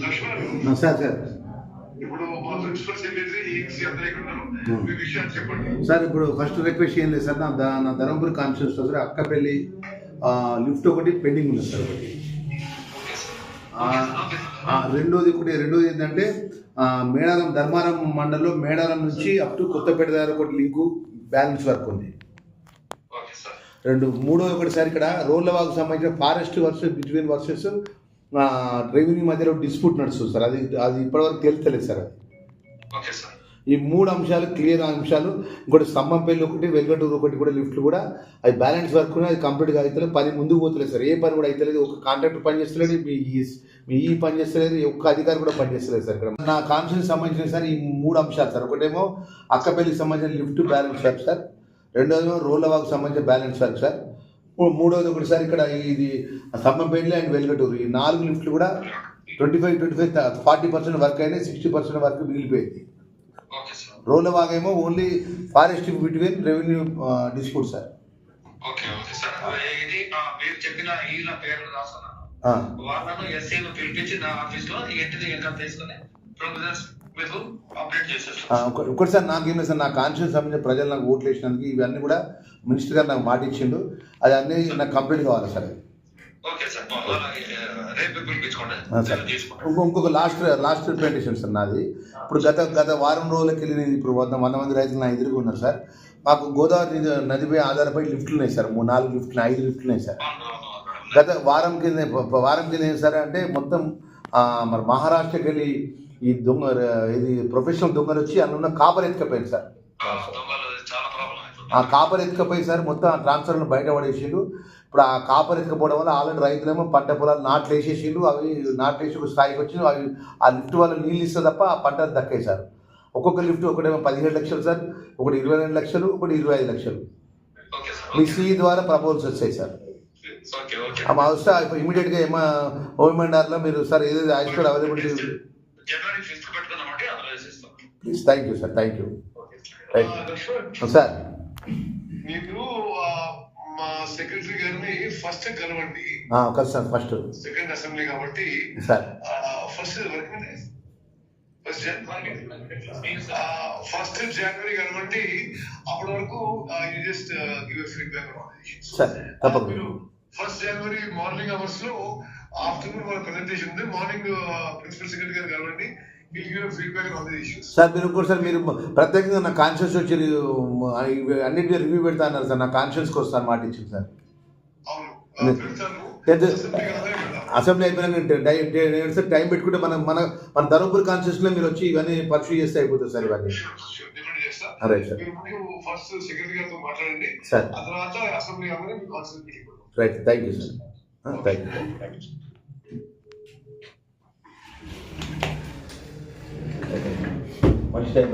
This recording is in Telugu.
లక్ష్మణ్ సార్ ఇప్పుడు మా ప్రిన్సిపల్ సార్ ఇప్పుడు ఫస్ట్ రిక్వెస్ట్ ఏం లేదు సార్ నా Dharmapuri constituency sir Akkapalli lift ఒకటి పెండింగ్ ఉంది సార్ ఒకటి. రెండోది ఏంటంటే మేడారం ధర్మారం మండలంలో మేడారం నుంచి అప్ టు కొత్తపేట దగ్గర ఒకటి లింకు బ్యాలెన్స్ వర్క్ ఉంది. మూడోది ఒకటిసారి ఇక్కడ రోడ్లవాకు సంబంధించిన forest versus between versus revenue మధ్యలో డిస్ప్యూట్ నడుస్తుంది సార్. అది ఇప్పటివరకు తెలుస్తలేదు సార్. అది ఈ 3 అంశాలు క్లియర్ అంశాలు. ఇంకోటి స్తంభంపల్లి ఒకటి, వెల్గటూరు ఒకటి కూడా లిఫ్ట్లు కూడా అది బ్యాలెన్స్ వర్క్ అది కంప్లీట్గా అవుతలేదు. పని ముందుకు పోతలేదు సార్. ఏ పని కూడా అవుతలేదు. ఒక కాంట్రాక్టర్ పని చేస్తలేదు, మీ ఈ పని చేస్తలేదు, ఒక్క అధికారి కూడా పని చేస్తలేదు సార్. ఇక్కడ నా కాన్స్టిట్యూన్సీకి సంబంధించిన సార్ ఈ 3 అంశాలు సార్. ఒకటేమో అక్కపల్లికి సంబంధించిన లిఫ్ట్ బ్యాలెన్స్ వర్క్ సార్. రెండోదేమో రోడ్లవాకు సంబంధించిన బ్యాలెన్స్ వర్క్ సార్. మూడోది ఒకటిసారి ఇక్కడ ఇది స్తంభంపల్లి అండ్ వెల్గటూరు ఈ 4 లిఫ్ట్లు కూడా 40% వర్క్ అయినాయి, 60% వర్క్ మిగిలిపోయింది. రోడ్లవాగేమో only forest between revenue dispute sir. ఒకటి సార్ నాకేం లేదు సార్, నా కాన్స్టిట్యూన్సీ సంబంధించిన ప్రజలు నాకు ఓట్లు వేసినందుకు ఇవన్నీ కూడా మినిస్టర్ గారు నాకు మాట ఇచ్చిండు. అది అన్నీ నాకు కంప్లీట్ కావాలి సార్. ఇంకొక లాస్ట్ రిప్రజెంటేషన్ సార్ నాది. ఇప్పుడు గత వారం రోజులకి వెళ్ళి ఇప్పుడు 100 మంది రైతులు నా ఎదురుగా ఉన్నారు సార్. మాకు గోదావరి నదిపై ఆధారపడి లిఫ్ట్లు ఉన్నాయి సార్. 4 లిఫ్ట్లు 5 లిఫ్ట్లు ఉన్నాయి సార్. గత వారం కింద ఏం సార్ అంటే మొత్తం మరి మహారాష్ట్రకి వెళ్ళి ఈ ఇది ప్రొఫెషనల్ దొంగలు వచ్చి అందులో కాపర్ ఎత్తుకపోయింది సార్. ఆ కాపర్ ఎత్తుకపోయి సార్ మొత్తం ట్రాన్స్ఫర్లను బయట పడేసిండు. ఇప్పుడు ఆ కాపర్ ఎత్తుకపోవడం వల్ల ఆల్రెడీ రైతులేమో పంట పొలాలు నాట్లు వేసేసిండు. అవి నాట్లు వేసి ఒక స్థాయికి వచ్చి అవి ఆ లిఫ్ట్ వల్ల నీళ్ళు ఇస్తే తప్ప ఆ పంటలు దక్కాయి సార్. ఒక్కొక్క లిఫ్ట్ ఒకటేమో 17 లక్షలు సార్, ఒకటి 22 లక్షలు, ఒకటి 25 లక్షలు. మీ సిఈ ద్వారా ప్రపోజల్స్ వచ్చాయి సార్. మా వస్తే ఇమీడియట్గా ఓఎంఎన్ఆర్లో మీరు సార్ ఏదైతే ఐస్టోర్ availability please. Thank you sir. Thank you sir. మీరు మా సెక్రటరీ గారిని ఫస్ట్ కలవండి. సార్ ఫస్ట్ సెకండ్ అసెంబ్లీ కాబట్టి సార్ ఫస్ట్ జనవరి కలవండి. అప్పటి వరకు జస్ట్ గివ్ ఫీడ్బ్యాక్ సార్. తప్పకుండా ఫస్ట్ జనవరి మార్నింగ్ అవర్స్ లో ఆఫ్టర్నూన్ మన ప్రెజెంటేషన్ ఉంది. మార్నింగ్ ప్రిన్సిపల్ సెక్రటరీ గారు కలవండి. సార్ మీరు ఇంకోటి సార్ మీరు ప్రత్యేకంగా నా కాన్షియస్ వచ్చి అన్నింటినీ రివ్యూ పెడతా అన్నారు సార్. నా కాన్షియస్కి వస్తాను మాట ఇచ్చింది సార్. అసెంబ్లీ అయిపోయినా సార్ టైం పెట్టుకుంటే మన ధర్మపురి కాన్షియస్లో మీరు వచ్చి ఇవన్నీ పర్సూ చేస్తే అయిపోతుంది సార్. ఇవన్నీ right sir. Sir right. Thank you sir. Thank you. Much time.